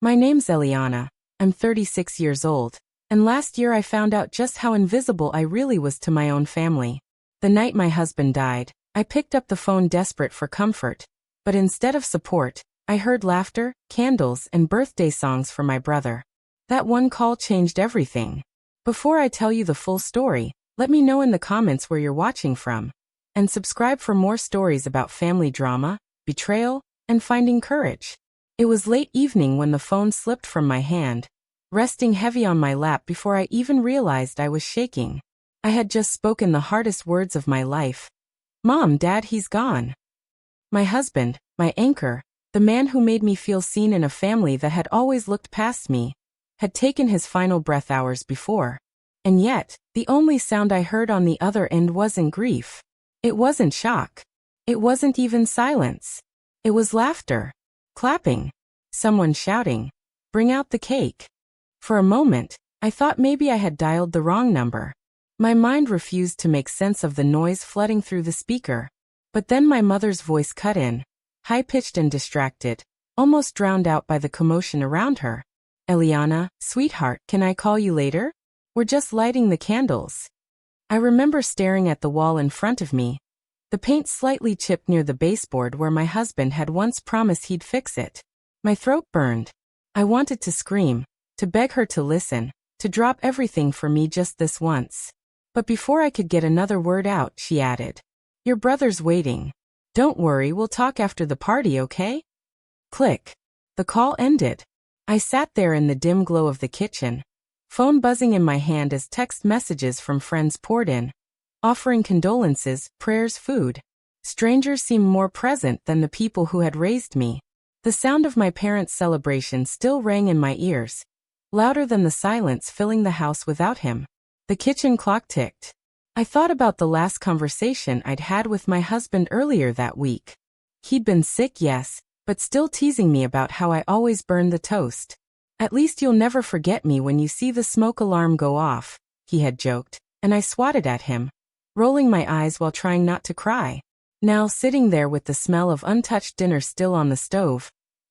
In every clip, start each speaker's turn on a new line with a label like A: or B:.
A: My name's Eliana. I'm 36 years old, and last year I found out just how invisible I really was to my own family. The night my husband died, I picked up the phone desperate for comfort, but instead of support, I heard laughter, candles, and birthday songs for my brother. That one call changed everything. Before I tell you the full story, let me know in the comments where you're watching from. And subscribe for more stories about family drama, betrayal, and finding courage. It was late evening when the phone slipped from my hand, resting heavy on my lap before I even realized I was shaking. I had just spoken the hardest words of my life. Mom, Dad, he's gone. My husband, my anchor, the man who made me feel seen in a family that had always looked past me, had taken his final breath hours before. And yet, the only sound I heard on the other end wasn't grief. It wasn't shock. It wasn't even silence. It was laughter. Clapping. Someone shouting, "Bring out the cake." For a moment, I thought maybe I had dialed the wrong number. My mind refused to make sense of the noise flooding through the speaker. But then my mother's voice cut in, high-pitched and distracted, almost drowned out by the commotion around her. "Eliana, sweetheart, can I call you later? We're just lighting the candles." I remember staring at the wall in front of me, the paint slightly chipped near the baseboard where my husband had once promised he'd fix it. My throat burned. I wanted to scream, to beg her to listen, to drop everything for me just this once. But before I could get another word out, she added, "Your brother's waiting. Don't worry, we'll talk after the party, okay?" Click. The call ended. I sat there in the dim glow of the kitchen, phone buzzing in my hand as text messages from friends poured in, offering condolences, prayers, food. Strangers seemed more present than the people who had raised me. The sound of my parents' celebration still rang in my ears, louder than the silence filling the house without him. The kitchen clock ticked. I thought about the last conversation I'd had with my husband earlier that week. He'd been sick, yes, but still teasing me about how I always burned the toast. "At least you'll never forget me when you see the smoke alarm go off," he had joked, and I swatted at him, rolling my eyes while trying not to cry. Now, sitting there with the smell of untouched dinner still on the stove,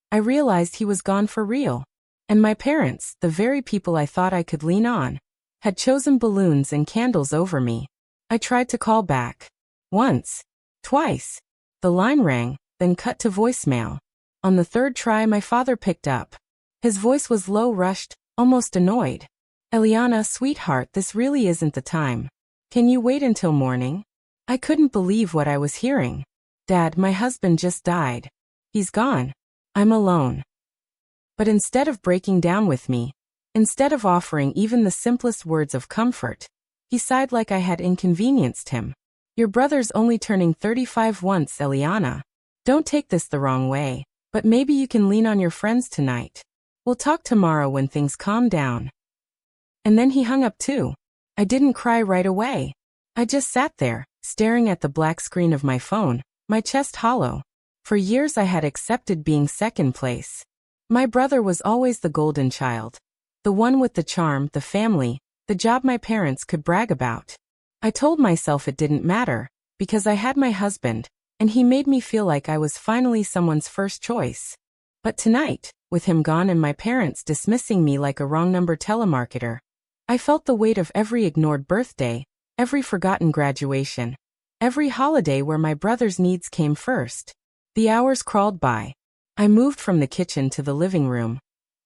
A: I realized he was gone for real. And my parents, the very people I thought I could lean on, had chosen balloons and candles over me. I tried to call back. Once. Twice. The line rang, then cut to voicemail. On the third try, my father picked up. His voice was low, rushed, almost annoyed. "Eliana, sweetheart, this really isn't the time. Can you wait until morning?" I couldn't believe what I was hearing. "Dad, my husband just died. He's gone. I'm alone." But instead of breaking down with me, instead of offering even the simplest words of comfort, he sighed like I had inconvenienced him. "Your brother's only turning 35 once, Eliana. Don't take this the wrong way, but maybe you can lean on your friends tonight. We'll talk tomorrow when things calm down." And then he hung up too. I didn't cry right away. I just sat there, staring at the black screen of my phone, my chest hollow. For years I had accepted being second place. My brother was always the golden child. The one with the charm, the family, the job my parents could brag about. I told myself it didn't matter, because I had my husband, and he made me feel like I was finally someone's first choice. But tonight, with him gone and my parents dismissing me like a wrong-number telemarketer, I felt the weight of every ignored birthday, every forgotten graduation, every holiday where my brother's needs came first. The hours crawled by. I moved from the kitchen to the living room,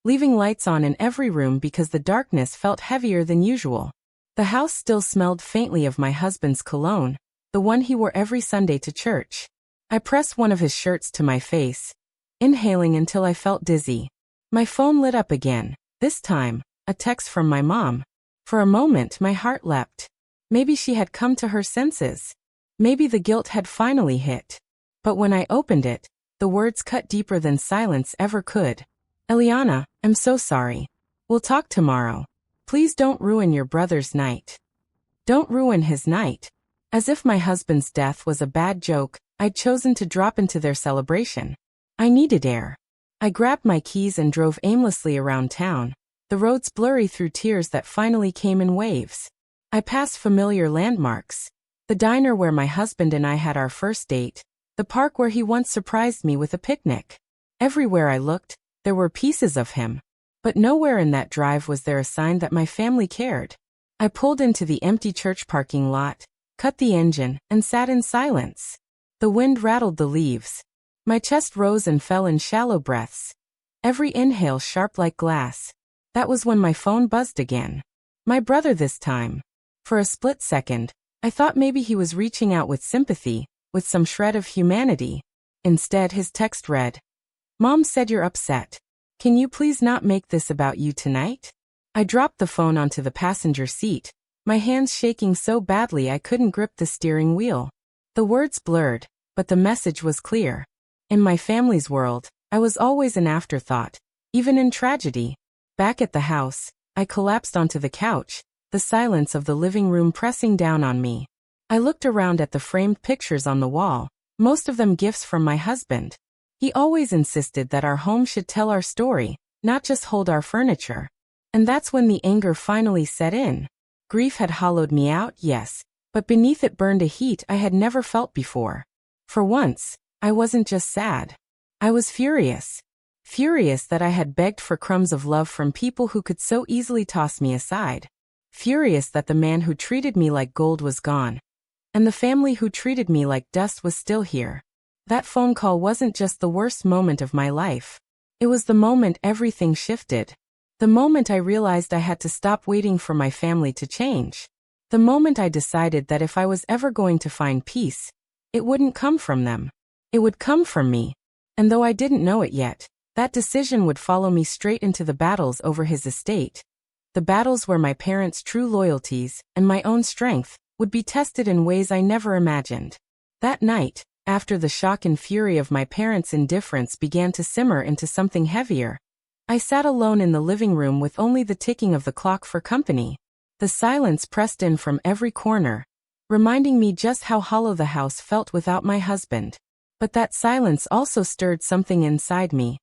A: leaving lights on in every room because the darkness felt heavier than usual. The house still smelled faintly of my husband's cologne, the one he wore every Sunday to church. I pressed one of his shirts to my face, inhaling until I felt dizzy. My phone lit up again, this time, a text from my mom. For a moment my heart leapt. Maybe she had come to her senses. Maybe the guilt had finally hit. But when I opened it, the words cut deeper than silence ever could. "Eliana, I'm so sorry. We'll talk tomorrow. Please don't ruin your brother's night." Don't ruin his night. As if my husband's death was a bad joke I'd chosen to drop into their celebration. I needed air. I grabbed my keys and drove aimlessly around town, the roads blurry through tears that finally came in waves. I passed familiar landmarks. The diner where my husband and I had our first date, the park where he once surprised me with a picnic. Everywhere I looked, There were pieces of him. But nowhere in that drive was there a sign that my family cared. I pulled into the empty church parking lot, cut the engine, and sat in silence. The wind rattled the leaves. My chest rose and fell in shallow breaths. Every inhale sharp like glass. That was when my phone buzzed again. My brother this time. For a split second, I thought maybe he was reaching out with sympathy, with some shred of humanity. Instead, his text read, "Mom said you're upset. Can you please not make this about you tonight?" I dropped the phone onto the passenger seat, my hands shaking so badly I couldn't grip the steering wheel. The words blurred, but the message was clear. In my family's world, I was always an afterthought, even in tragedy. Back at the house, I collapsed onto the couch, the silence of the living room pressing down on me. I looked around at the framed pictures on the wall, most of them gifts from my husband. He always insisted that our home should tell our story, not just hold our furniture. And that's when the anger finally set in. Grief had hollowed me out, yes, but beneath it burned a heat I had never felt before. For once, I wasn't just sad. I was furious. Furious that I had begged for crumbs of love from people who could so easily toss me aside. Furious that the man who treated me like gold was gone. And the family who treated me like dust was still here. That phone call wasn't just the worst moment of my life. It was the moment everything shifted. The moment I realized I had to stop waiting for my family to change. The moment I decided that if I was ever going to find peace, it wouldn't come from them. It would come from me. And though I didn't know it yet, that decision would follow me straight into the battles over his estate. The battles where my parents' true loyalties, and my own strength, would be tested in ways I never imagined. That night, after the shock and fury of my parents' indifference began to simmer into something heavier, I sat alone in the living room with only the ticking of the clock for company. The silence pressed in from every corner, reminding me just how hollow the house felt without my husband. But that silence also stirred something inside me.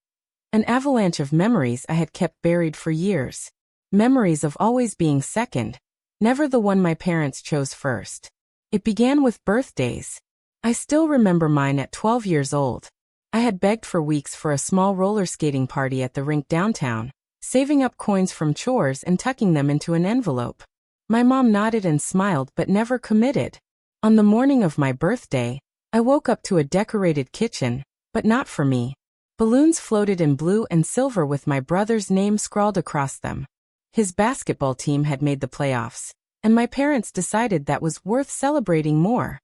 A: An avalanche of memories I had kept buried for years. Memories of always being second, never the one my parents chose first. It began with birthdays. I still remember mine at 12 years old. I had begged for weeks for a small roller skating party at the rink downtown, saving up coins from chores and tucking them into an envelope. My mom nodded and smiled but never committed. On the morning of my birthday, I woke up to a decorated kitchen, but not for me. Balloons floated in blue and silver with my brother's name scrawled across them. His basketball team had made the playoffs, and my parents decided that was worth celebrating more.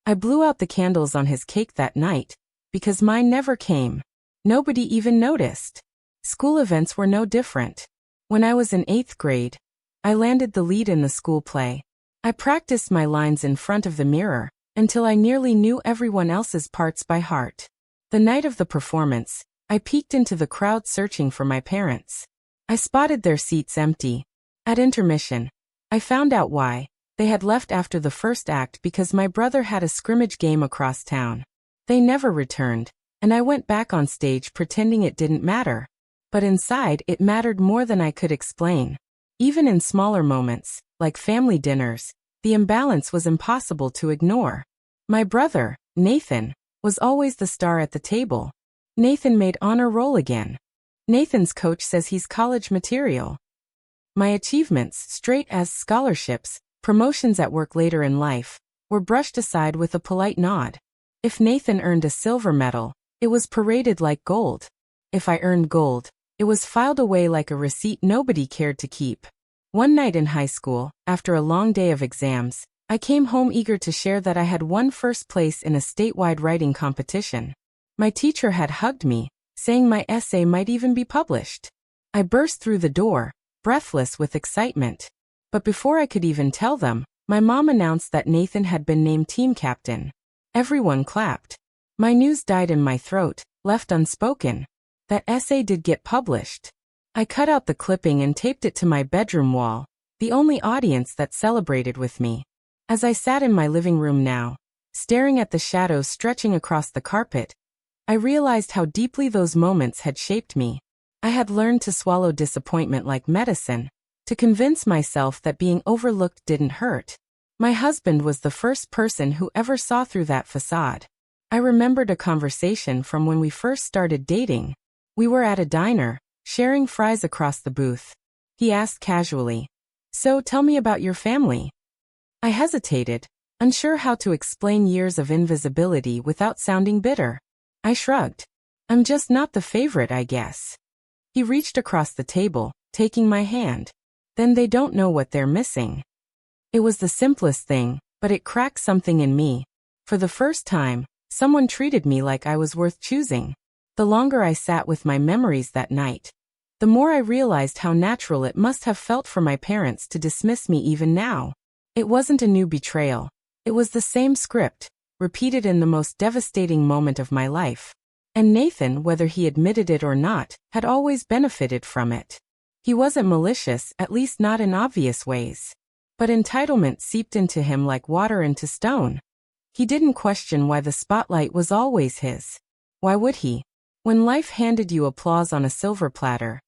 A: I blew out the candles on his cake that night, because mine never came. Nobody even noticed. School events were no different. When I was in 8th grade, I landed the lead in the school play. I practiced my lines in front of the mirror, until I nearly knew everyone else's parts by heart. The night of the performance, I peeked into the crowd searching for my parents. I spotted their seats empty. At intermission, I found out why. They had left after the first act because my brother had a scrimmage game across town. They never returned, and I went back on stage pretending it didn't matter. But inside, it mattered more than I could explain. Even in smaller moments, like family dinners, the imbalance was impossible to ignore. My brother, Nathan, was always the star at the table. Nathan made honor roll again. Nathan's coach says he's college material. My achievements, straight as scholarships, promotions at work later in life, were brushed aside with a polite nod. If Nathan earned a silver medal, it was paraded like gold. If I earned gold, it was filed away like a receipt nobody cared to keep. One night in high school, after a long day of exams, I came home eager to share that I had won first place in a statewide writing competition. My teacher had hugged me, saying my essay might even be published. I burst through the door, breathless with excitement. But before I could even tell them, my mom announced that Nathan had been named team captain. Everyone clapped. My news died in my throat, left unspoken. That essay did get published. I cut out the clipping and taped it to my bedroom wall, the only audience that celebrated with me. As I sat in my living room now, staring at the shadows stretching across the carpet, I realized how deeply those moments had shaped me. I had learned to swallow disappointment like medicine, to convince myself that being overlooked didn't hurt. My husband was the first person who ever saw through that facade. I remembered a conversation from when we first started dating. We were at a diner, sharing fries across the booth. He asked casually, "So tell me about your family." I hesitated, unsure how to explain years of invisibility without sounding bitter. I shrugged. "I'm just not the favorite, I guess." He reached across the table, taking my hand. "Then they don't know what they're missing." It was the simplest thing, but it cracked something in me. For the first time, someone treated me like I was worth choosing. The longer I sat with my memories that night, the more I realized how natural it must have felt for my parents to dismiss me even now. It wasn't a new betrayal. It was the same script, repeated in the most devastating moment of my life. And Nathan, whether he admitted it or not, had always benefited from it. He wasn't malicious, at least not in obvious ways. But entitlement seeped into him like water into stone. He didn't question why the spotlight was always his. Why would he? When life handed you applause on a silver platter,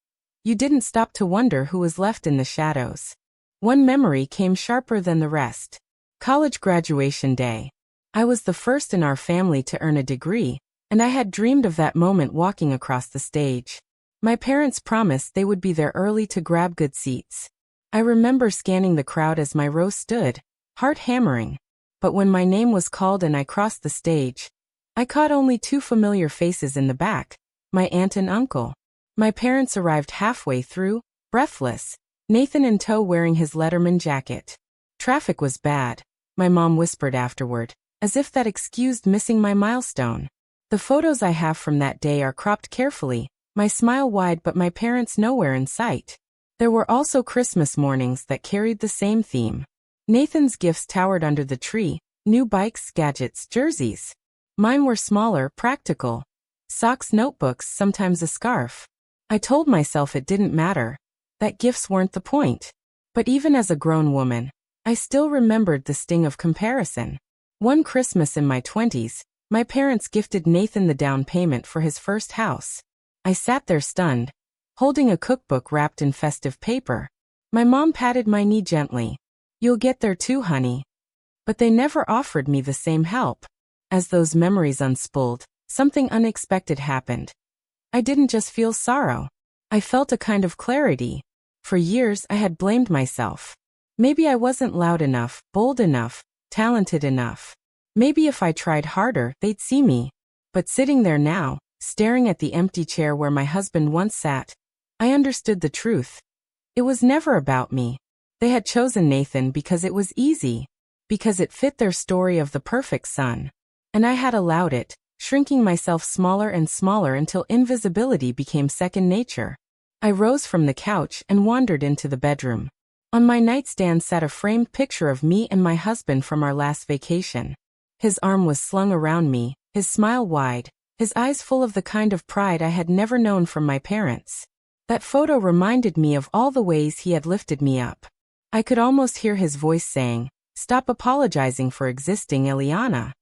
A: you didn't stop to wonder who was left in the shadows. One memory came sharper than the rest. College graduation day. I was the first in our family to earn a degree, and I had dreamed of that moment walking across the stage. My parents promised they would be there early to grab good seats. I remember scanning the crowd as my row stood, heart hammering. But when my name was called and I crossed the stage, I caught only two familiar faces in the back, my aunt and uncle. My parents arrived halfway through, breathless, Nathan in tow wearing his Letterman jacket. Traffic was bad, my mom whispered afterward, as if that excused missing my milestone. The photos I have from that day are cropped carefully, my smile wide but my parents nowhere in sight. There were also Christmas mornings that carried the same theme. Nathan's gifts towered under the tree, new bikes, gadgets, jerseys. Mine were smaller, practical. Socks, notebooks, sometimes a scarf. I told myself it didn't matter, that gifts weren't the point. But even as a grown woman, I still remembered the sting of comparison. One Christmas in my 20s, my parents gifted Nathan the down payment for his first house. I sat there stunned, holding a cookbook wrapped in festive paper. My mom patted my knee gently. "You'll get there too, honey." But they never offered me the same help. As those memories unspooled, something unexpected happened. I didn't just feel sorrow. I felt a kind of clarity. For years I had blamed myself. Maybe I wasn't loud enough, bold enough, talented enough. Maybe if I tried harder, they'd see me. But sitting there now, staring at the empty chair where my husband once sat, I understood the truth. It was never about me. They had chosen Nathan because it was easy, because it fit their story of the perfect son. And I had allowed it, shrinking myself smaller and smaller until invisibility became second nature. I rose from the couch and wandered into the bedroom. On my nightstand sat a framed picture of me and my husband from our last vacation. His arm was slung around me, his smile wide, his eyes full of the kind of pride I had never known from my parents. That photo reminded me of all the ways he had lifted me up. I could almost hear his voice saying, "Stop apologizing for existing, Eliana."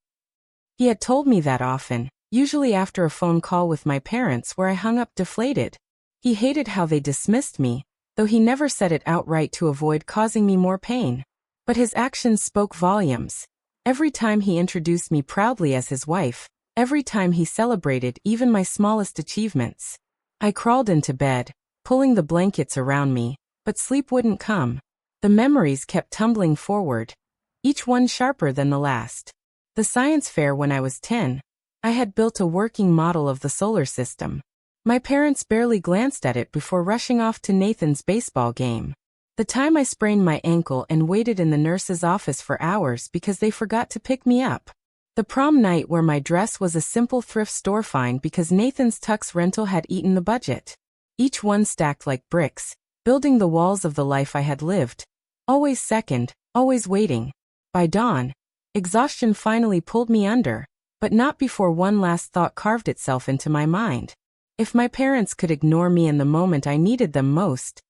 A: He had told me that often, usually after a phone call with my parents where I hung up deflated. He hated how they dismissed me, though he never said it outright to avoid causing me more pain. But his actions spoke volumes. Every time he introduced me proudly as his wife, every time he celebrated even my smallest achievements. I crawled into bed, pulling the blankets around me, but sleep wouldn't come. The memories kept tumbling forward, each one sharper than the last. The science fair when I was 10, I had built a working model of the solar system. My parents barely glanced at it before rushing off to Nathan's baseball game. The time I sprained my ankle and waited in the nurse's office for hours because they forgot to pick me up. The prom night where my dress was a simple thrift store find because Nathan's tux rental had eaten the budget. Each one stacked like bricks, building the walls of the life I had lived. Always second, always waiting. By dawn, exhaustion finally pulled me under, but not before one last thought carved itself into my mind. If my parents could ignore me in the moment I needed them most,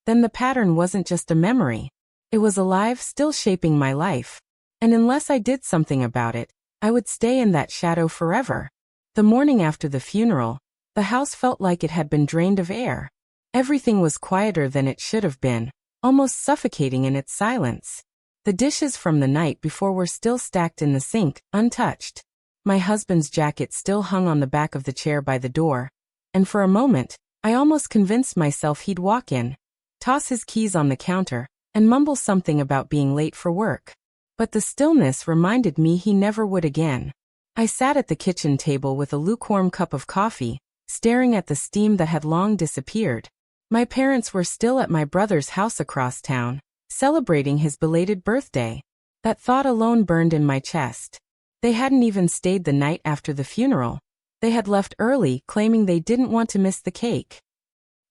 A: then the pattern wasn't just a memory. It was alive, still shaping my life. And unless I did something about it, I would stay in that shadow forever. The morning after the funeral, the house felt like it had been drained of air. Everything was quieter than it should have been, almost suffocating in its silence. The dishes from the night before were still stacked in the sink, untouched. My husband's jacket still hung on the back of the chair by the door, and for a moment, I almost convinced myself he'd walk in, toss his keys on the counter, and mumble something about being late for work. But the stillness reminded me he never would again. I sat at the kitchen table with a lukewarm cup of coffee, staring at the steam that had long disappeared. My parents were still at my brother's house across town, celebrating his belated birthday. That thought alone burned in my chest. They hadn't even stayed the night after the funeral. They had left early, claiming they didn't want to miss the cake.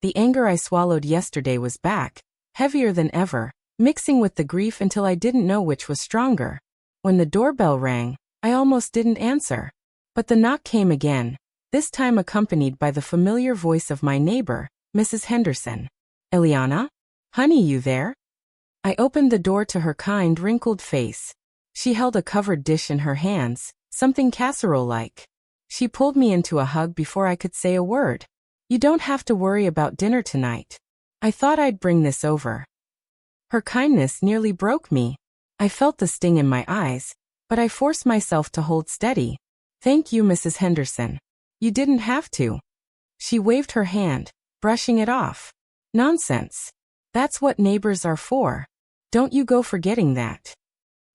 A: The anger I swallowed yesterday was back, heavier than ever, mixing with the grief until I didn't know which was stronger. When the doorbell rang, I almost didn't answer. But the knock came again, this time accompanied by the familiar voice of my neighbor, Mrs. Henderson. "Eliana? Honey, you there?" I opened the door to her kind, wrinkled face. She held a covered dish in her hands, something casserole-like. She pulled me into a hug before I could say a word. "You don't have to worry about dinner tonight. I thought I'd bring this over." Her kindness nearly broke me. I felt the sting in my eyes, but I forced myself to hold steady. "Thank you, Mrs. Henderson. You didn't have to." She waved her hand, brushing it off. "Nonsense. That's what neighbors are for. Don't you go forgetting that."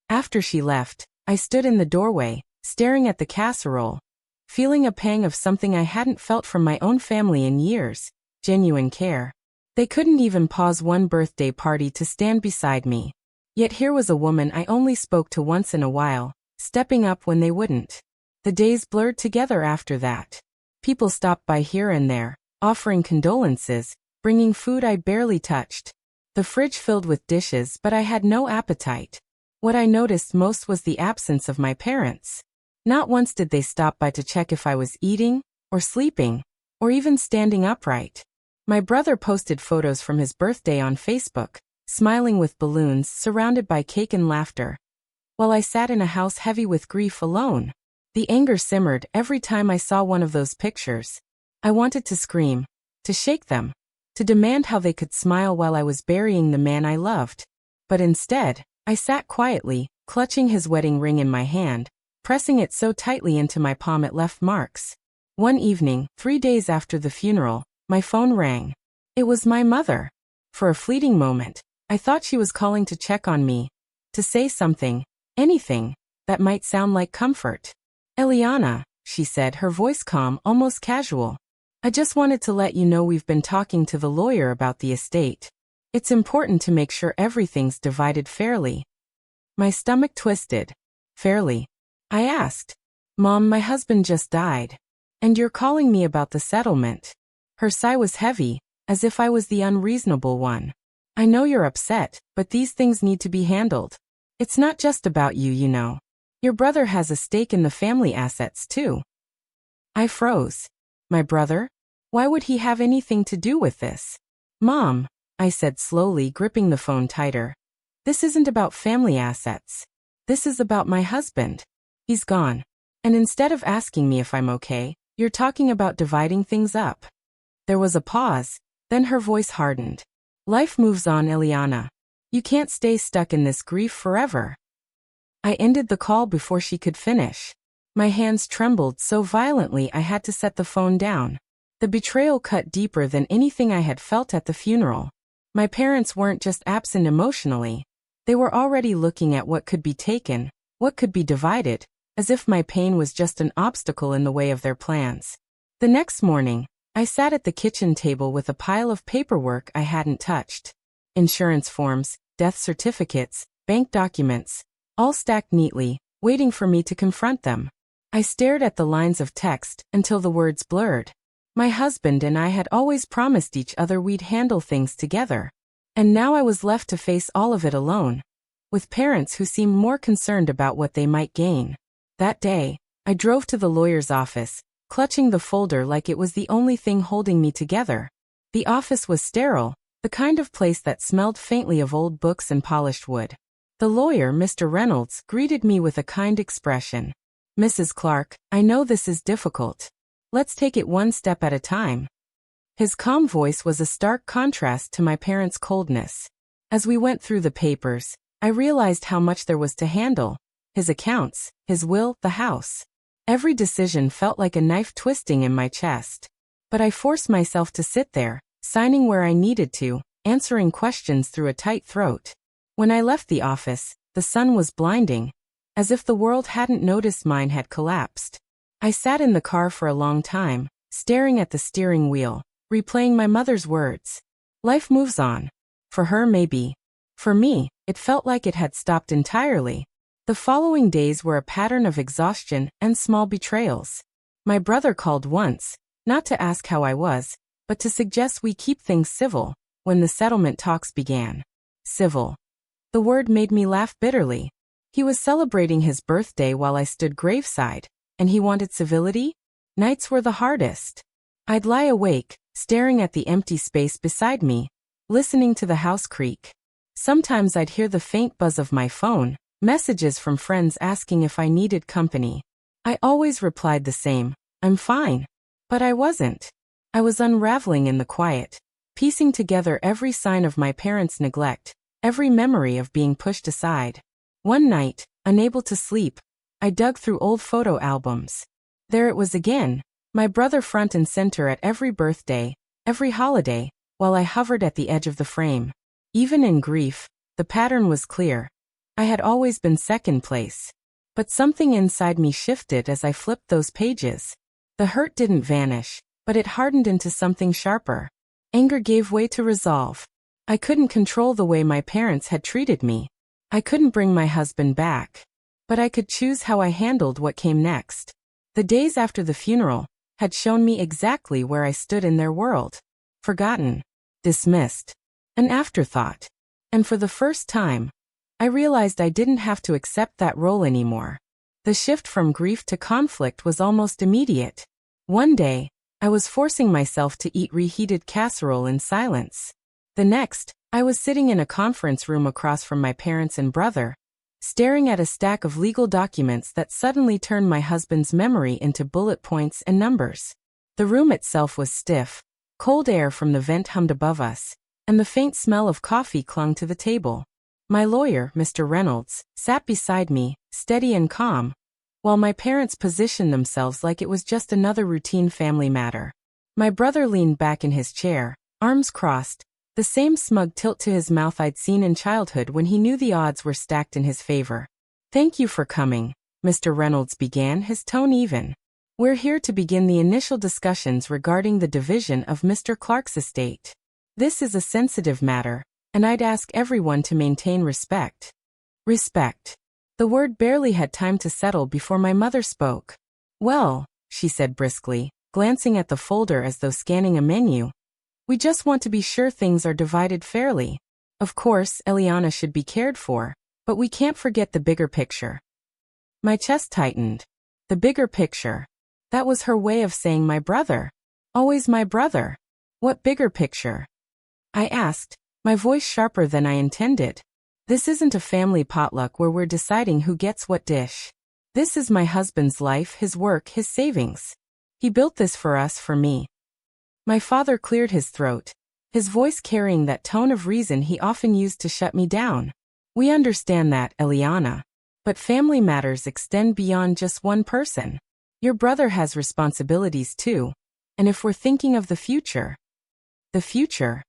A: After she left, I stood in the doorway, staring at the casserole, feeling a pang of something I hadn't felt from my own family in years, genuine care. They couldn't even pause one birthday party to stand beside me. Yet here was a woman I only spoke to once in a while, stepping up when they wouldn't. The days blurred together after that. People stopped by here and there, offering condolences, bringing food I barely touched. The fridge filled with dishes, but I had no appetite. What I noticed most was the absence of my parents. Not once did they stop by to check if I was eating, or sleeping, or even standing upright. My brother posted photos from his birthday on Facebook, smiling with balloons, surrounded by cake and laughter, while I sat in a house heavy with grief alone. The anger simmered every time I saw one of those pictures. I wanted to scream, to shake them, to demand how they could smile while I was burying the man I loved. But instead, I sat quietly, clutching his wedding ring in my hand, pressing it so tightly into my palm it left marks. One evening, 3 days after the funeral, my phone rang. It was my mother. For a fleeting moment, I thought she was calling to check on me, to say something, anything, that might sound like comfort. "Eliana," she said, her voice calm, almost casual. "I just wanted to let you know we've been talking to the lawyer about the estate. It's important to make sure everything's divided fairly." My stomach twisted. "Fairly?" I asked. "Mom, my husband just died. And you're calling me about the settlement." Her sigh was heavy, as if I was the unreasonable one. "I know you're upset, but these things need to be handled. It's not just about you, you know. Your brother has a stake in the family assets, too." I froze. "My brother? Why would he have anything to do with this?" "Mom," I said slowly, gripping the phone tighter. "This isn't about family assets. This is about my husband. He's gone. And instead of asking me if I'm okay, you're talking about dividing things up." There was a pause, then her voice hardened. "Life moves on, Eliana. You can't stay stuck in this grief forever." I ended the call before she could finish. My hands trembled so violently I had to set the phone down. The betrayal cut deeper than anything I had felt at the funeral. My parents weren't just absent emotionally. They were already looking at what could be taken, what could be divided, as if my pain was just an obstacle in the way of their plans. The next morning, I sat at the kitchen table with a pile of paperwork I hadn't touched. Insurance forms, death certificates, bank documents, all stacked neatly, waiting for me to confront them. I stared at the lines of text until the words blurred. My husband and I had always promised each other we'd handle things together. And now I was left to face all of it alone, with parents who seemed more concerned about what they might gain. That day, I drove to the lawyer's office, clutching the folder like it was the only thing holding me together. The office was sterile, the kind of place that smelled faintly of old books and polished wood. The lawyer, Mr. Reynolds, greeted me with a kind expression. "Mrs. Clark, I know this is difficult. Let's take it one step at a time." His calm voice was a stark contrast to my parents' coldness. As we went through the papers, I realized how much there was to handle. His accounts, his will, the house. Every decision felt like a knife twisting in my chest. But I forced myself to sit there, signing where I needed to, answering questions through a tight throat. When I left the office, the sun was blinding, as if the world hadn't noticed mine had collapsed. I sat in the car for a long time, staring at the steering wheel, replaying my mother's words. Life moves on. For her, maybe. For me, it felt like it had stopped entirely. The following days were a pattern of exhaustion and small betrayals. My brother called once, not to ask how I was, but to suggest we keep things civil, when the settlement talks began. Civil. The word made me laugh bitterly. He was celebrating his birthday while I stood graveside, and he wanted civility? Nights were the hardest. I'd lie awake, staring at the empty space beside me, listening to the house creak. Sometimes I'd hear the faint buzz of my phone, messages from friends asking if I needed company. I always replied the same, I'm fine. But I wasn't. I was unraveling in the quiet, piecing together every sign of my parents' neglect, every memory of being pushed aside. One night, unable to sleep, I dug through old photo albums. There it was again, my brother front and center at every birthday, every holiday, while I hovered at the edge of the frame. Even in grief, the pattern was clear. I had always been second place. But something inside me shifted as I flipped those pages. The hurt didn't vanish, but it hardened into something sharper. Anger gave way to resolve. I couldn't control the way my parents had treated me. I couldn't bring my husband back. But I could choose how I handled what came next. The days after the funeral had shown me exactly where I stood in their world. Forgotten. Dismissed. An afterthought. And for the first time, I realized I didn't have to accept that role anymore. The shift from grief to conflict was almost immediate. One day, I was forcing myself to eat reheated casserole in silence. The next, I was sitting in a conference room across from my parents and brother, staring at a stack of legal documents that suddenly turned my husband's memory into bullet points and numbers. The room itself was stiff, cold air from the vent hummed above us, and the faint smell of coffee clung to the table. My lawyer, Mr. Reynolds, sat beside me, steady and calm, while my parents positioned themselves like it was just another routine family matter. My brother leaned back in his chair, arms crossed, the same smug tilt to his mouth I'd seen in childhood when he knew the odds were stacked in his favor. "Thank you for coming," Mr. Reynolds began, his tone even. "We're here to begin the initial discussions regarding the division of Mr. Clark's estate. This is a sensitive matter, and I'd ask everyone to maintain respect." Respect. The word barely had time to settle before my mother spoke. "Well," she said briskly, glancing at the folder as though scanning a menu, "we just want to be sure things are divided fairly. Of course, Eliana should be cared for, but we can't forget the bigger picture." My chest tightened. The bigger picture. That was her way of saying my brother. Always my brother. What bigger picture? I asked, my voice sharper than I intended. This isn't a family potluck where we're deciding who gets what dish. This is my husband's life, his work, his savings. He built this for us, for me. My father cleared his throat, his voice carrying that tone of reason he often used to shut me down. "We understand that, Eliana. But family matters extend beyond just one person. Your brother has responsibilities too. And if we're thinking of the future..." The future?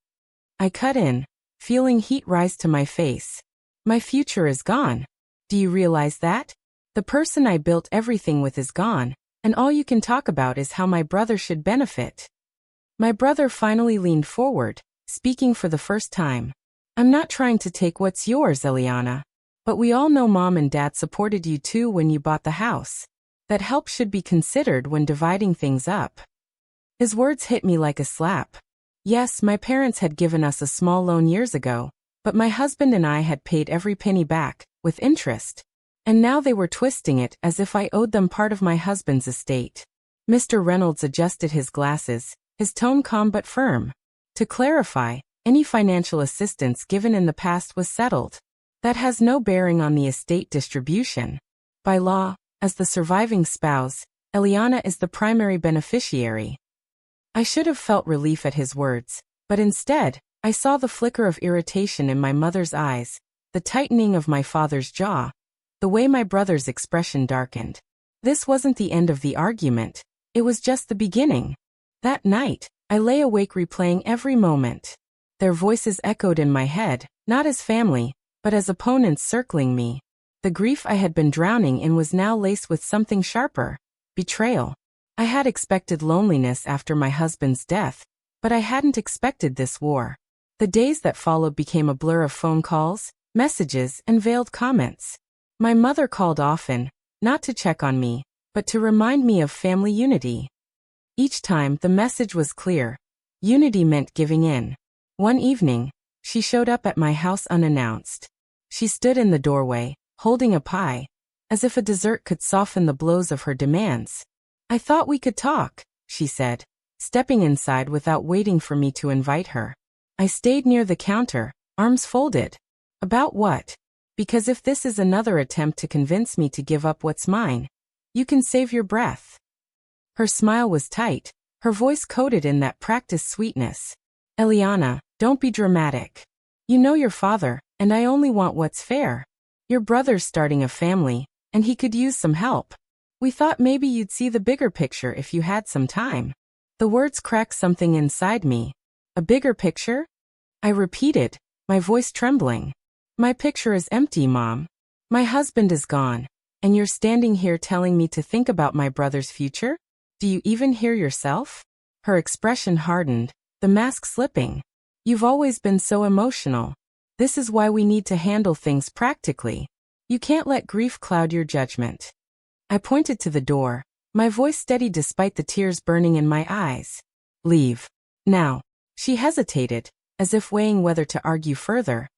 A: I cut in, feeling heat rise to my face. My future is gone. Do you realize that? The person I built everything with is gone, and all you can talk about is how my brother should benefit. My brother finally leaned forward, speaking for the first time. "I'm not trying to take what's yours, Eliana. But we all know Mom and Dad supported you too when you bought the house. That help should be considered when dividing things up." His words hit me like a slap. Yes, my parents had given us a small loan years ago, but my husband and I had paid every penny back, with interest. And now they were twisting it as if I owed them part of my husband's estate. Mr. Reynolds adjusted his glasses, his tone calm but firm. "To clarify, any financial assistance given in the past was settled. That has no bearing on the estate distribution. By law, as the surviving spouse, Eliana is the primary beneficiary." I should have felt relief at his words, but instead, I saw the flicker of irritation in my mother's eyes, the tightening of my father's jaw, the way my brother's expression darkened. This wasn't the end of the argument, it was just the beginning. That night, I lay awake replaying every moment. Their voices echoed in my head, not as family, but as opponents circling me. The grief I had been drowning in was now laced with something sharper: betrayal. I had expected loneliness after my husband's death, but I hadn't expected this war. The days that followed became a blur of phone calls, messages, and veiled comments. My mother called often, not to check on me, but to remind me of family unity. Each time, the message was clear. Unity meant giving in. One evening, she showed up at my house unannounced. She stood in the doorway, holding a pie, as if a dessert could soften the blows of her demands. "I thought we could talk," she said, stepping inside without waiting for me to invite her. I stayed near the counter, arms folded. "About what? Because if this is another attempt to convince me to give up what's mine, you can save your breath." Her smile was tight, her voice coated in that practiced sweetness. "Eliana, don't be dramatic. You know your father, and I only want what's fair. Your brother's starting a family, and he could use some help. We thought maybe you'd see the bigger picture if you had some time." The words cracked something inside me. "A bigger picture?" I repeated, my voice trembling. "My picture is empty, Mom. My husband is gone, and you're standing here telling me to think about my brother's future? Do you even hear yourself?" Her expression hardened, the mask slipping. "You've always been so emotional. This is why we need to handle things practically. You can't let grief cloud your judgment." I pointed to the door, my voice steady despite the tears burning in my eyes. "Leave. Now." She hesitated, as if weighing whether to argue further,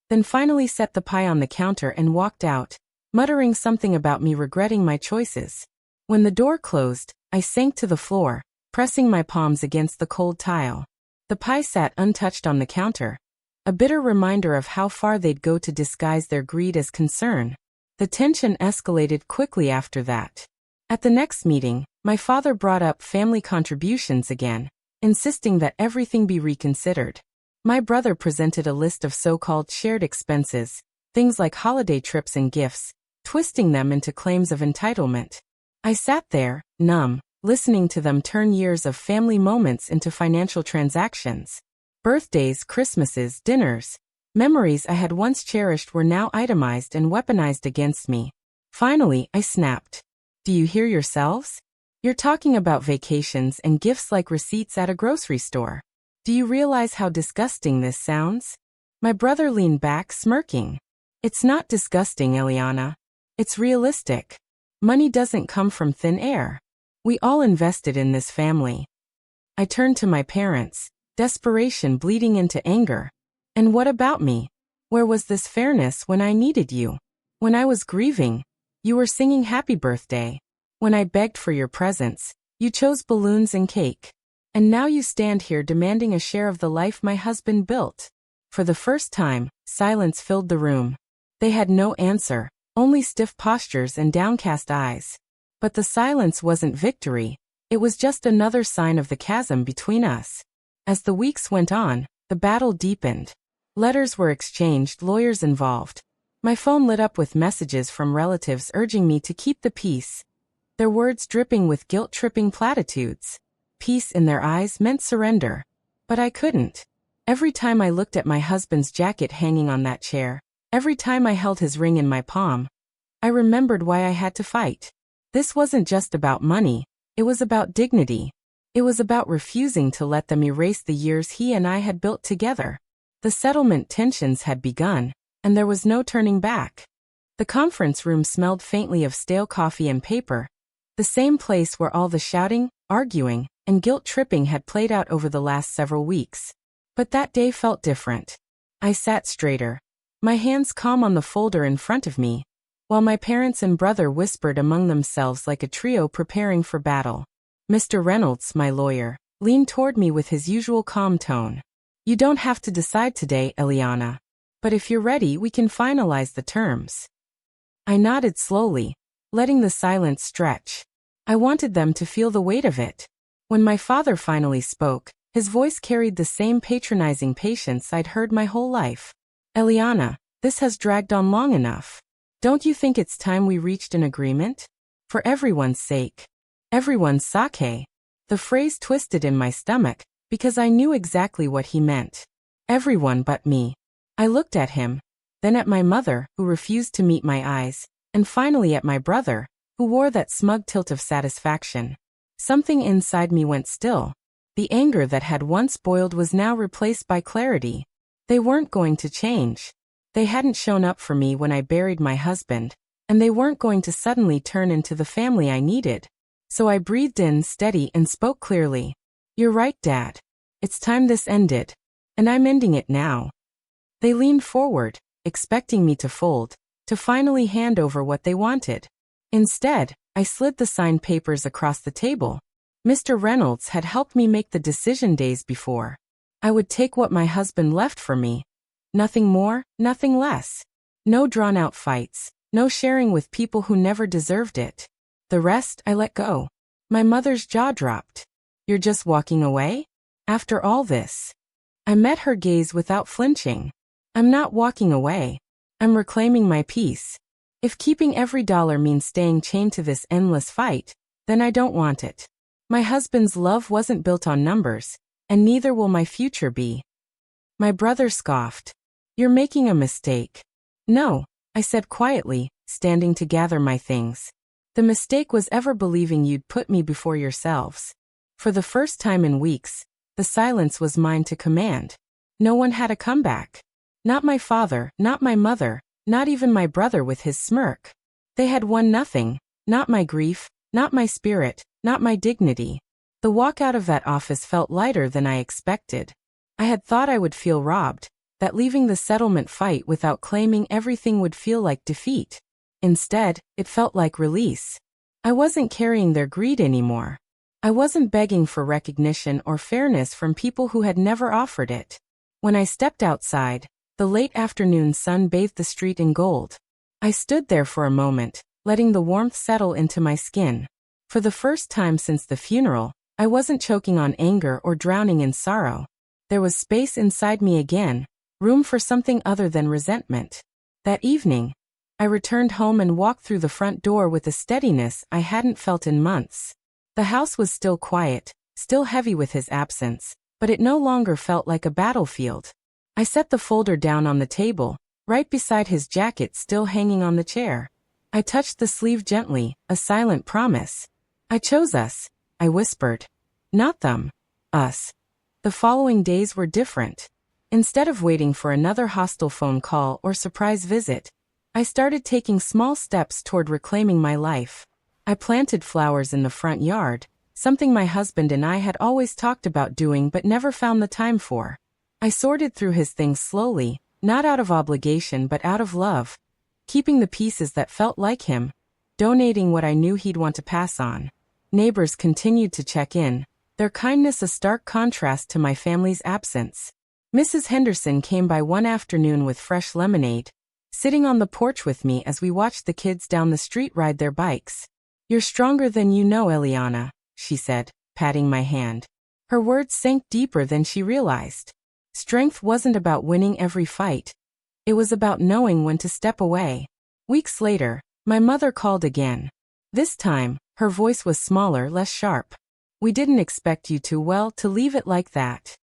A: then finally set the pie on the counter and walked out, muttering something about me regretting my choices. When the door closed, I sank to the floor, pressing my palms against the cold tile. The pie sat untouched on the counter, a bitter reminder of how far they'd go to disguise their greed as concern. The tension escalated quickly after that. At the next meeting, my father brought up family contributions again, insisting that everything be reconsidered. My brother presented a list of so-called shared expenses, things like holiday trips and gifts, twisting them into claims of entitlement. I sat there, numb, listening to them turn years of family moments into financial transactions. Birthdays, Christmases, dinners. Memories I had once cherished were now itemized and weaponized against me. Finally, I snapped. "Do you hear yourselves? You're talking about vacations and gifts like receipts at a grocery store. Do you realize how disgusting this sounds?" My brother leaned back, smirking. "It's not disgusting, Eliana. It's realistic. Money doesn't come from thin air. We all invested in this family." I turned to my parents, desperation bleeding into anger. "And what about me? Where was this fairness when I needed you? When I was grieving, you were singing happy birthday. When I begged for your presence, you chose balloons and cake. And now you stand here demanding a share of the life my husband built." For the first time, silence filled the room. They had no answer, only stiff postures and downcast eyes. But the silence wasn't victory, it was just another sign of the chasm between us. As the weeks went on, the battle deepened. Letters were exchanged, lawyers involved. My phone lit up with messages from relatives urging me to keep the peace. Their words dripping with guilt-tripping platitudes. Peace in their eyes meant surrender. But I couldn't. Every time I looked at my husband's jacket hanging on that chair, every time I held his ring in my palm, I remembered why I had to fight. This wasn't just about money, it was about dignity. It was about refusing to let them erase the years he and I had built together. The settlement tensions had begun, and there was no turning back. The conference room smelled faintly of stale coffee and paper, the same place where all the shouting, arguing, and guilt-tripping had played out over the last several weeks. But that day felt different. I sat straighter, my hands calm on the folder in front of me, while my parents and brother whispered among themselves like a trio preparing for battle. Mr. Reynolds, my lawyer, leaned toward me with his usual calm tone. "You don't have to decide today, Eliana. But if you're ready, we can finalize the terms." I nodded slowly, letting the silence stretch. I wanted them to feel the weight of it. When my father finally spoke, his voice carried the same patronizing patience I'd heard my whole life. "Eliana, this has dragged on long enough. Don't you think it's time we reached an agreement? For everyone's sake. Everyone's sake." The phrase twisted in my stomach, because I knew exactly what he meant. Everyone but me. I looked at him, then at my mother, who refused to meet my eyes, and finally at my brother, who wore that smug tilt of satisfaction. Something inside me went still. The anger that had once boiled was now replaced by clarity. They weren't going to change. They hadn't shown up for me when I buried my husband, and they weren't going to suddenly turn into the family I needed. So I breathed in steady and spoke clearly. "You're right, Dad. It's time this ended. And I'm ending it now." They leaned forward, expecting me to fold, to finally hand over what they wanted. Instead, I slid the signed papers across the table. Mr. Reynolds had helped me make the decision days before. I would take what my husband left for me. Nothing more, nothing less. No drawn-out fights, no sharing with people who never deserved it. The rest I let go. My mother's jaw dropped. "You're just walking away? After all this?" I met her gaze without flinching. "I'm not walking away. I'm reclaiming my peace. If keeping every dollar means staying chained to this endless fight, then I don't want it. My husband's love wasn't built on numbers, and neither will my future be." My brother scoffed. "You're making a mistake." "No," I said quietly, standing to gather my things. "The mistake was ever believing you'd put me before yourselves." For the first time in weeks, the silence was mine to command. No one had a comeback. Not my father, not my mother, not even my brother with his smirk. They had won nothing, not my grief, not my spirit, not my dignity. The walk out of that office felt lighter than I expected. I had thought I would feel robbed, that leaving the settlement fight without claiming everything would feel like defeat. Instead, it felt like release. I wasn't carrying their greed anymore. I wasn't begging for recognition or fairness from people who had never offered it. When I stepped outside, the late afternoon sun bathed the street in gold. I stood there for a moment, letting the warmth settle into my skin. For the first time since the funeral, I wasn't choking on anger or drowning in sorrow. There was space inside me again, room for something other than resentment. That evening, I returned home and walked through the front door with a steadiness I hadn't felt in months. The house was still quiet, still heavy with his absence, but it no longer felt like a battlefield. I set the folder down on the table, right beside his jacket still hanging on the chair. I touched the sleeve gently, a silent promise. "I chose us," I whispered. "Not them. Us." The following days were different. Instead of waiting for another hostile phone call or surprise visit, I started taking small steps toward reclaiming my life. I planted flowers in the front yard, something my husband and I had always talked about doing but never found the time for. I sorted through his things slowly, not out of obligation but out of love, keeping the pieces that felt like him, donating what I knew he'd want to pass on. Neighbors continued to check in, their kindness a stark contrast to my family's absence. Mrs. Henderson came by one afternoon with fresh lemonade, sitting on the porch with me as we watched the kids down the street ride their bikes. "You're stronger than you know, Eliana," she said, patting my hand. Her words sank deeper than she realized. Strength wasn't about winning every fight. It was about knowing when to step away. Weeks later, my mother called again. This time, her voice was smaller, less sharp. "We didn't expect you to leave it like that."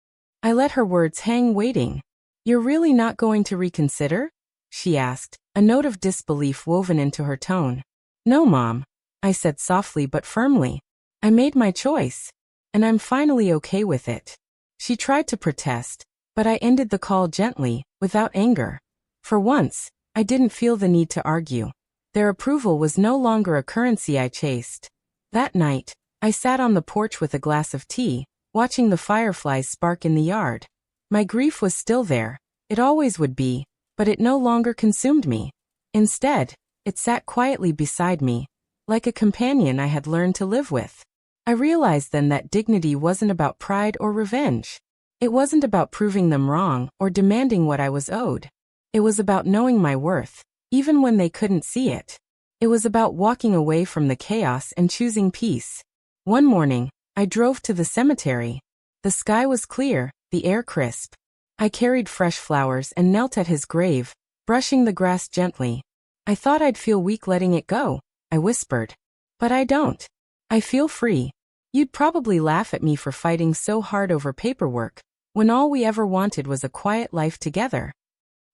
A: I let her words hang waiting. "You're really not going to reconsider?" she asked, a note of disbelief woven into her tone. "No, Mom," I said softly but firmly. "I made my choice, and I'm finally okay with it." She tried to protest, but I ended the call gently, without anger. For once, I didn't feel the need to argue. Their approval was no longer a currency I chased. That night, I sat on the porch with a glass of tea, watching the fireflies spark in the yard. My grief was still there, it always would be, but it no longer consumed me. Instead, it sat quietly beside me, like a companion I had learned to live with. I realized then that dignity wasn't about pride or revenge. It wasn't about proving them wrong or demanding what I was owed. It was about knowing my worth, even when they couldn't see it. It was about walking away from the chaos and choosing peace. One morning, I drove to the cemetery. The sky was clear, the air crisp. I carried fresh flowers and knelt at his grave, brushing the grass gently. "I thought I'd feel weak letting it go," I whispered. "But I don't. I feel free. You'd probably laugh at me for fighting so hard over paperwork, when all we ever wanted was a quiet life together.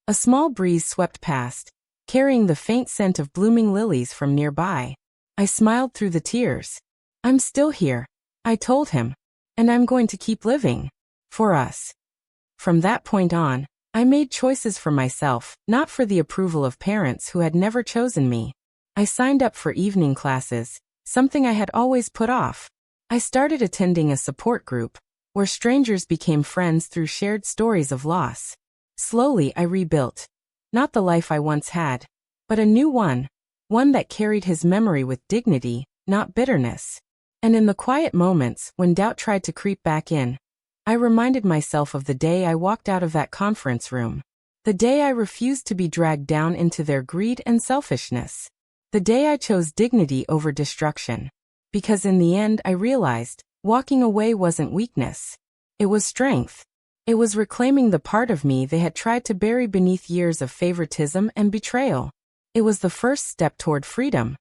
A: A small breeze swept past, carrying the faint scent of blooming lilies from nearby. I smiled through the tears. I'm still here, I told him. And I'm going to keep living. For us. From that point on, I made choices for myself, not for the approval of parents who had never chosen me. I signed up for evening classes, something I had always put off. I started attending a support group, where strangers became friends through shared stories of loss. Slowly I rebuilt. Not the life I once had, but a new one that carried his memory with dignity, not bitterness. And in the quiet moments when doubt tried to creep back in, I reminded myself of the day I walked out of that conference room. The day I refused to be dragged down into their greed and selfishness. The day I chose dignity over destruction. Because in the end I realized, walking away wasn't weakness. It was strength. It was reclaiming the part of me they had tried to bury beneath years of favoritism and betrayal. It was the first step toward freedom.